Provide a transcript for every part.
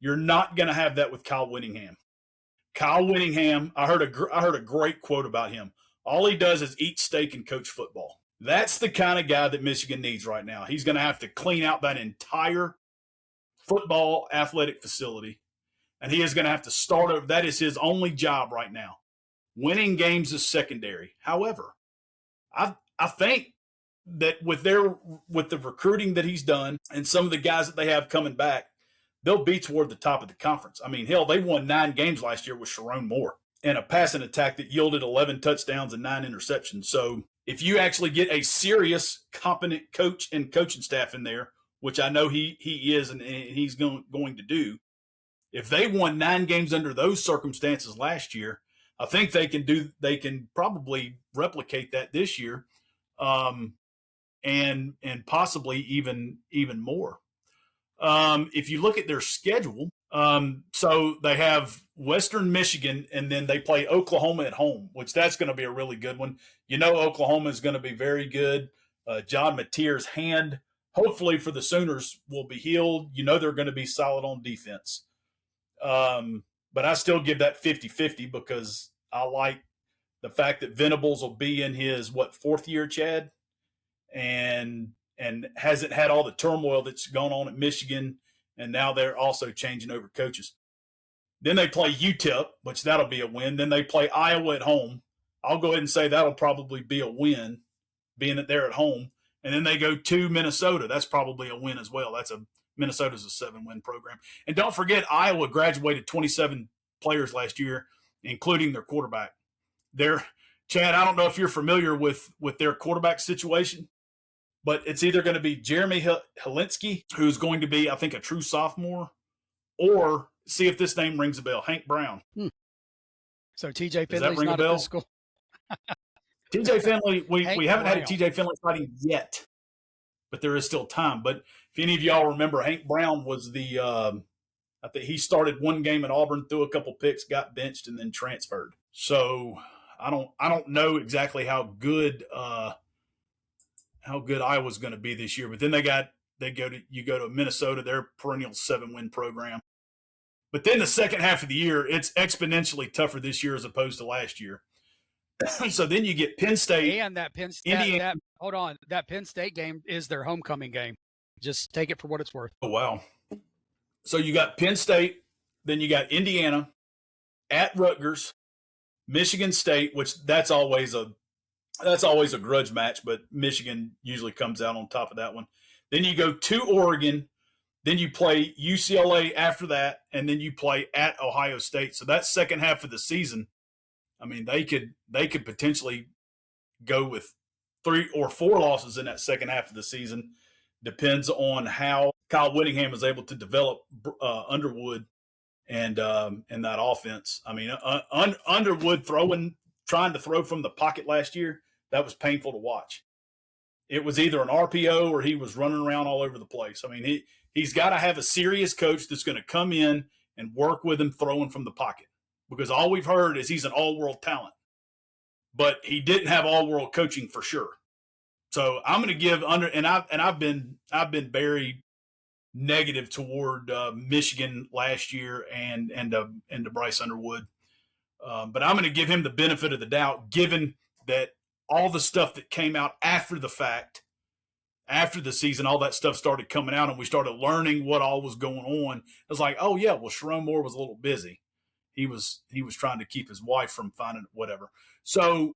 You're not going to have that with Kyle Winningham. Kyle Winningham, I heard a great quote about him. All he does is eat steak and coach football. That's the kind of guy that Michigan needs right now. He's going to have to clean out that entire football athletic facility, and he is going to have to start over. That is his only job right now. Winning games is secondary. However, I think that with the recruiting that he's done and some of the guys that they have coming back, they'll be toward the top of the conference. I mean, hell, they won 9 games last year with Sharon Moore and a passing attack that yielded 11 touchdowns and 9 interceptions. So if you actually get a serious, competent coach and coaching staff in there, which I know he is and he's going to do, if they won 9 games under those circumstances last year, I think they can probably replicate that this year, and possibly even more. If you look at their schedule, so they have Western Michigan, and then they play Oklahoma at home, which that's going to be a really good one. You know, Oklahoma is going to be very good. John Mateer's hand, hopefully for the Sooners, will be healed. You know they're going to be solid on defense. But I still give that 50-50 because I like the fact that Venables will be in his, 4th year, Chad? And hasn't had all the turmoil that's gone on at Michigan, and now they're also changing over coaches. Then they play UTEP, which that'll be a win. Then they play Iowa at home. I'll go ahead and say that'll probably be a win, being that they're at home. And then they go to Minnesota. That's probably a win as well. Minnesota's a 7-win program. And don't forget, Iowa graduated 27 players last year, including their quarterback. Chad, I don't know if you're familiar with their quarterback situation, but it's either going to be Jeremy Helinski, who's going to be, I think, a true sophomore, or see if this name rings a bell, Hank Brown. So TJ Finley's not at this school. TJ Finley, we haven't had a TJ Finley sighting yet, but there is still time. But if any of y'all remember, Hank Brown was I think he started one game at Auburn, threw a couple picks, got benched, and then transferred. So I don't know exactly how good Iowa's going to be this year. But then you go to Minnesota, their perennial 7-win program. But then the second half of the year, it's exponentially tougher this year as opposed to last year. So then you get Penn State. And that Penn State, that Penn State game is their homecoming game. Just take it for what it's worth. Oh, wow. So you got Penn State, then you got Indiana, at Rutgers, Michigan State, which that's always a grudge match, but Michigan usually comes out on top of that one. Then you go to Oregon, then you play UCLA after that, and then you play at Ohio State. So that second half of the season, I mean, they could potentially go with 3 or 4 losses in that second half of the season. Depends on how Kyle Winningham is able to develop Underwood and that offense. I mean, Underwood trying to throw from the pocket last year, that was painful to watch. It was either an RPO or he was running around all over the place. I mean, he's got to have a serious coach that's going to come in and work with him throwing from the pocket, because all we've heard is he's an all-world talent, but he didn't have all-world coaching for sure. So I'm going to give I've been very negative toward Michigan last year and to Bryce Underwood, but I'm going to give him the benefit of the doubt, given that all the stuff that came out after the fact, after the season, all that stuff started coming out, and we started learning what all was going on. It was like, oh yeah, well, Sharon Moore was a little busy. He was trying to keep his wife from finding whatever. So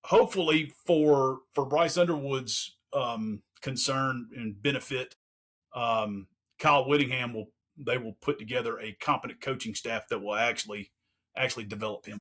hopefully for Bryce Underwood's concern and benefit, Kyle Winningham will put together a competent coaching staff that will actually develop him.